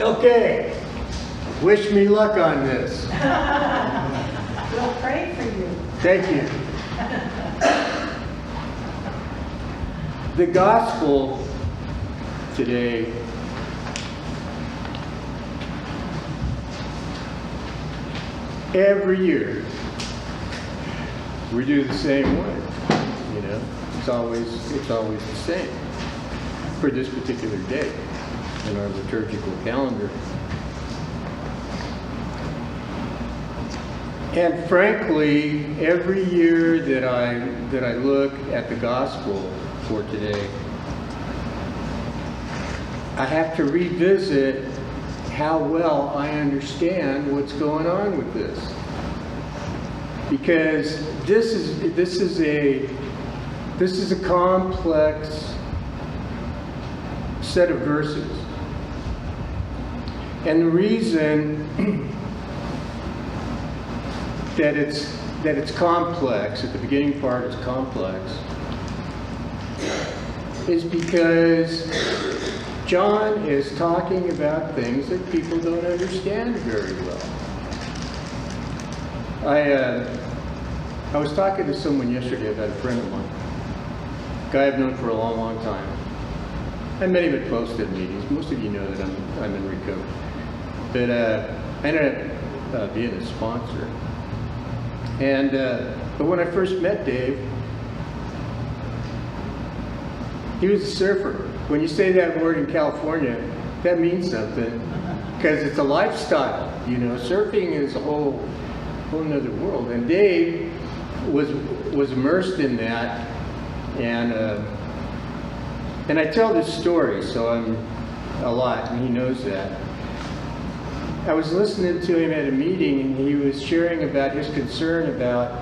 Okay, wish me luck on this. We'll pray for you. Thank you. The gospel today every year we do the same way. You know, it's always the same for this particular day in our liturgical calendar. And frankly, every year that I look at the gospel for today, I have to revisit how well I understand what's going on with this. Because this is a complex set of verses. And the reason that it's complex, at the beginning part is complex, is because John is talking about things that people don't understand very well. I was talking to someone yesterday about a friend of mine, a guy I've known for a long, long time. I met him at close-knit meetings. Most of you know that I'm in recovery. But I ended up being a sponsor. And but when I first met Dave, he was a surfer. When you say that word in California, that means something, because it's a lifestyle. You know, surfing is a whole nother world. And Dave was immersed in that, and I tell this story, so I'm a lot, and he knows that. I was listening to him at a meeting, and he was sharing about his concern about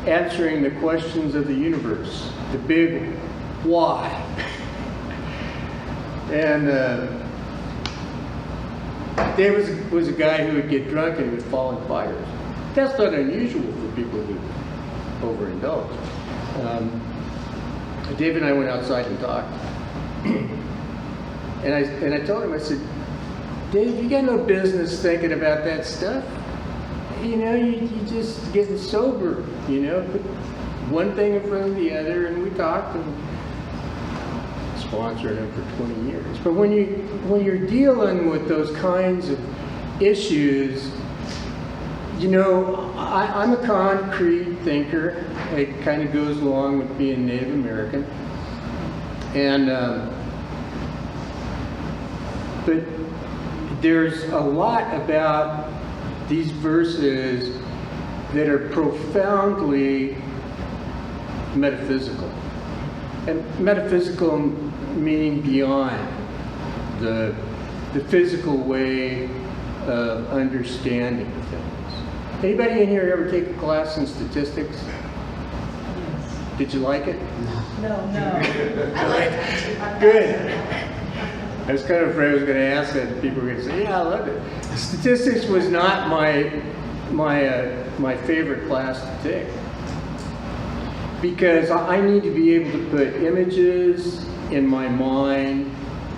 answering the questions of the universe, the big why. And Dave was a guy who would get drunk and would fall in fires. That's not unusual for people who overindulge. Dave and I went outside and talked. And I told him, I said, Dave, you got no business thinking about that stuff. You know, you just getting sober, you know, put one thing in front of the other, and we talked and sponsored him for 20 years. But when you're dealing with those kinds of issues, you know, I'm a concrete thinker. It kind of goes along with being Native American. And but there's a lot about these verses that are profoundly metaphysical. And metaphysical meaning beyond the physical way of understanding things. Anybody in here ever take a class in statistics? Yes. Did you like it? No. Good. I was kind of afraid I was going to ask that, and people were going to say, "Yeah, I loved it." Statistics was not my favorite class to take, because I need to be able to put images in my mind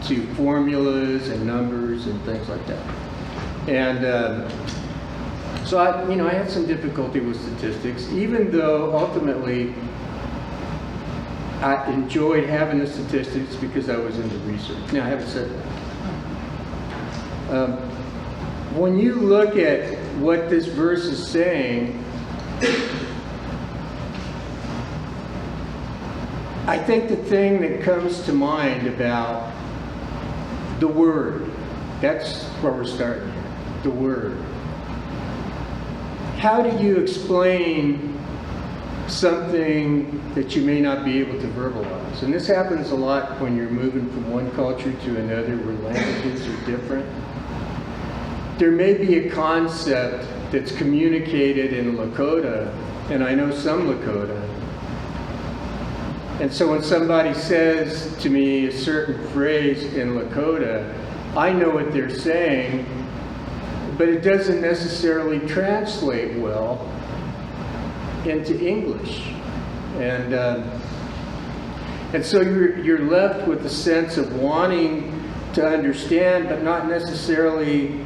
to formulas and numbers and things like that. And so I had some difficulty with statistics, even though ultimately I enjoyed having the statistics because I was into research. Now, I haven't said that. When you look at what this verse is saying, I think the thing that comes to mind about the Word, that's where we're starting here, the Word. How do you explain something that you may not be able to verbalize? And this happens a lot when you're moving from one culture to another where languages are different. There may be a concept that's communicated in Lakota, and I know some Lakota. And so when somebody says to me a certain phrase in Lakota, I know what they're saying, but it doesn't necessarily translate well into English. And so you're left with a sense of wanting to understand, but not necessarily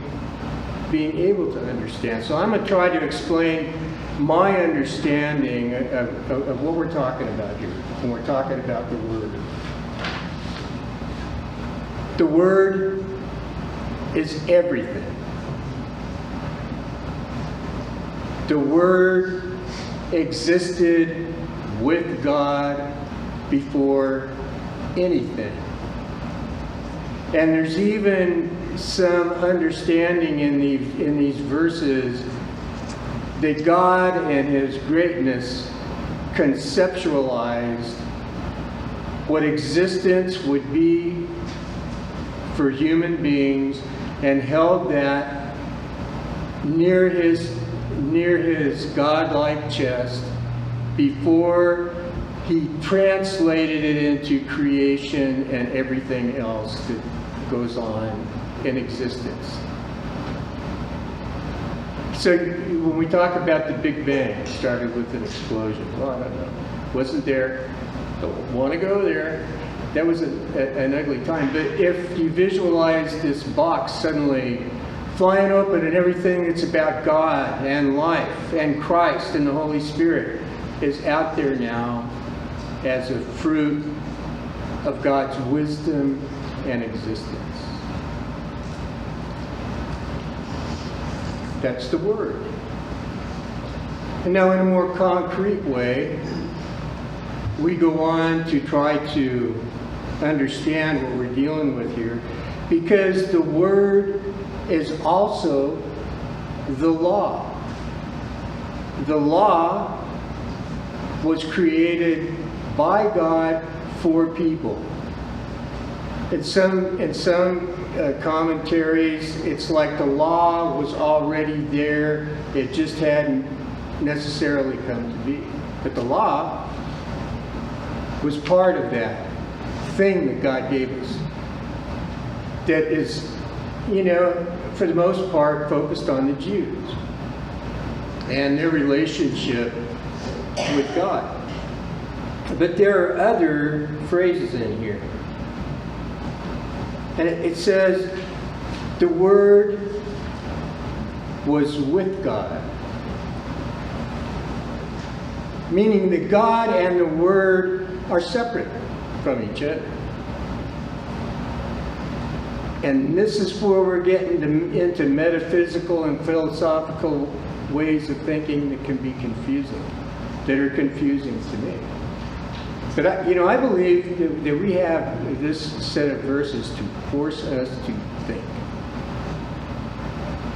being able to understand. So I'm going to try to explain my understanding of what we're talking about here when we're talking about the Word. The Word is everything. The Word existed with God before anything. And there's even some understanding in these verses that God in His greatness conceptualized what existence would be for human beings and held that near his godlike chest before He translated it into creation and everything else that goes on in existence. So when we talk about the Big Bang, it started with an explosion. Well, I don't know. Wasn't there. Don't want to go there. That was an ugly time. But if you visualize this box suddenly flying open and everything that's about God and life and Christ and the Holy Spirit is out there now as a fruit of God's wisdom and existence. That's the Word. And now in a more concrete way, we go on to try to understand what we're dealing with here, because the Word is also the law. The law was created by God for people. In some commentaries, it's like the law was already there, it just hadn't necessarily come to be. But the law was part of that thing that God gave us that is, for the most part, focused on the Jews and their relationship with God. But there are other phrases in here. And it says, the Word was with God. Meaning that God and the Word are separate from each other. And this is where we're getting into metaphysical and philosophical ways of thinking that can be confusing, that are confusing to me. But I believe that we have this set of verses to force us to think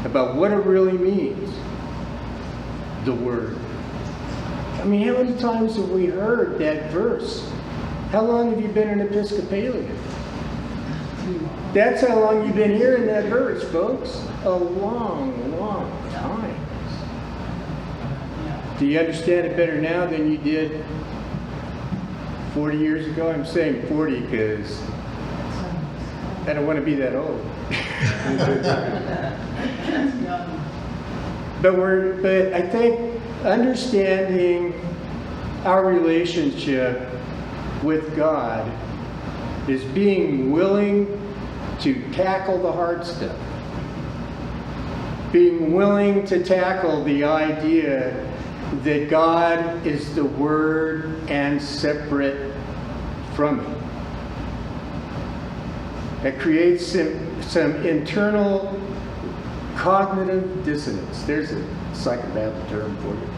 about what it really means, the Word. I mean, how many times have we heard that verse? How long have you been an Episcopalian? That's how long you've been hearing that verse, folks. A long, long time. Do you understand it better now than you did 40 years ago? I'm saying 40 because I don't want to be that old. But I think understanding our relationship with God is being willing to tackle the hard stuff. Being willing to tackle the idea that God is the Word and separate from it. That creates some internal cognitive dissonance. There's a psychobabble term for you.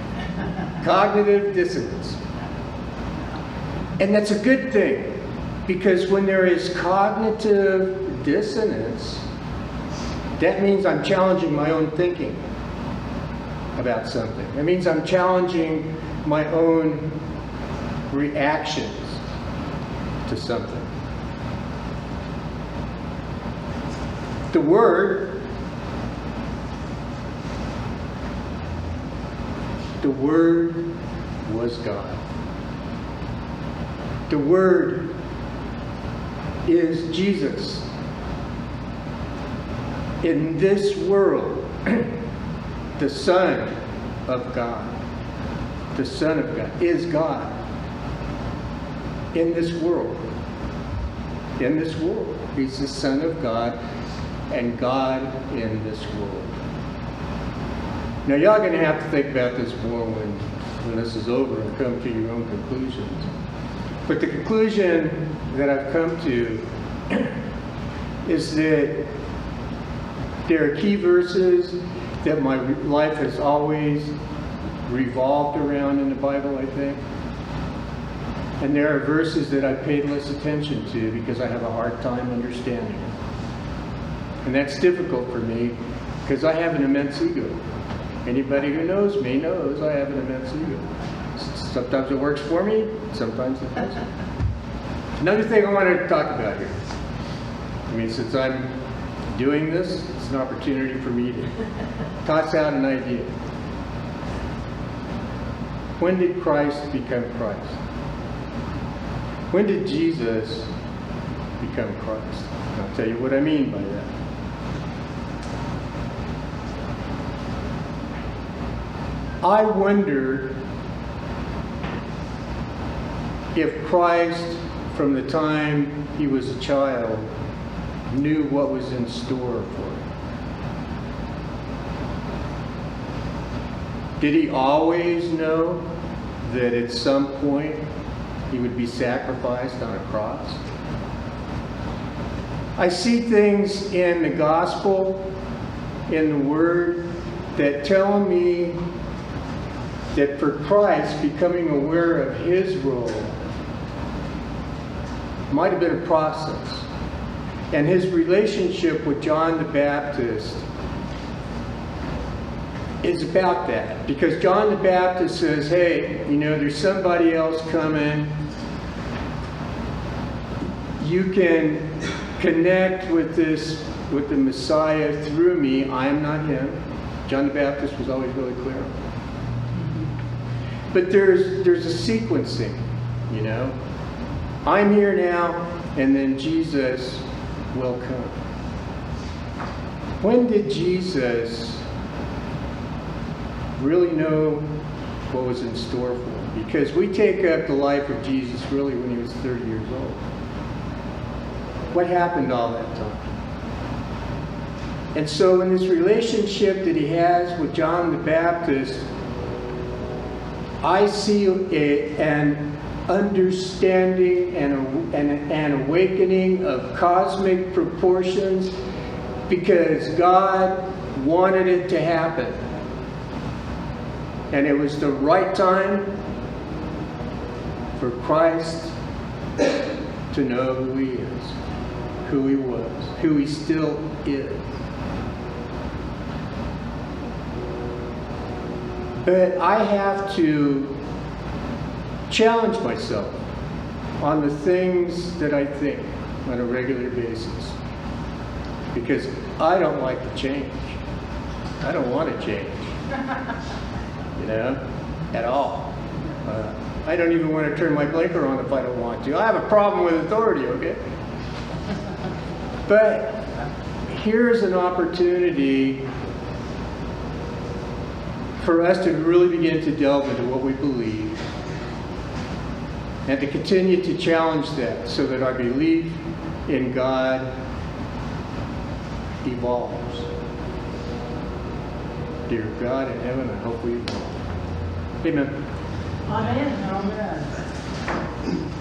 Cognitive dissonance. And that's a good thing, because when there is cognitive dissonance, that means I'm challenging my own thinking about something. It means I'm challenging my own reactions to something. The Word was God. The Word is Jesus. In this world, the Son of God. The Son of God is God in this world. in this world. He's the Son of God and God in this world. Now, y'all going to have to think about this more when this is over and come to your own conclusions. But the conclusion that I've come to is that there are key verses that my life has always revolved around in the Bible, I think. And there are verses that I paid less attention to because I have a hard time understanding it. And that's difficult for me because I have an immense ego. Anybody who knows me knows I have an immense ego. Sometimes it works for me, sometimes it doesn't. Another thing I wanted to talk about here. I mean, since I'm doing this, it's an opportunity for me to toss out an idea. When did Christ become Christ? When did Jesus become Christ? And I'll tell you what I mean by that. I wonder if Christ, from the time he was a child, knew what was in store for him. Did he always know that at some point he would be sacrificed on a cross? I see things in the gospel, in the word, that tell me that for Christ, becoming aware of his role might have been a process. And his relationship with John the Baptist is about that. Because John the Baptist says, hey, you know, there's somebody else coming. You can connect with the Messiah through me. I am not him. John the Baptist was always really clear. But there's a sequencing, you know. I'm here now, and then Jesus will come. When did Jesus really know what was in store for him? Because we take up the life of Jesus really when he was 30 years old. What happened all that time? And so in this relationship that he has with John the Baptist, I see an understanding and an awakening of cosmic proportions because God wanted it to happen. And it was the right time for Christ to know who he is, who he was, who he still is. But I have to challenge myself on the things that I think on a regular basis. Because I don't like to change. I don't want to change. You know, at all. I don't even want to turn my blinker on if I don't want to. I have a problem with authority, okay? But here's an opportunity for us to really begin to delve into what we believe and to continue to challenge that so that our belief in God evolves. Dear God in heaven, I hope we evolve. Amen. Amen. Amen.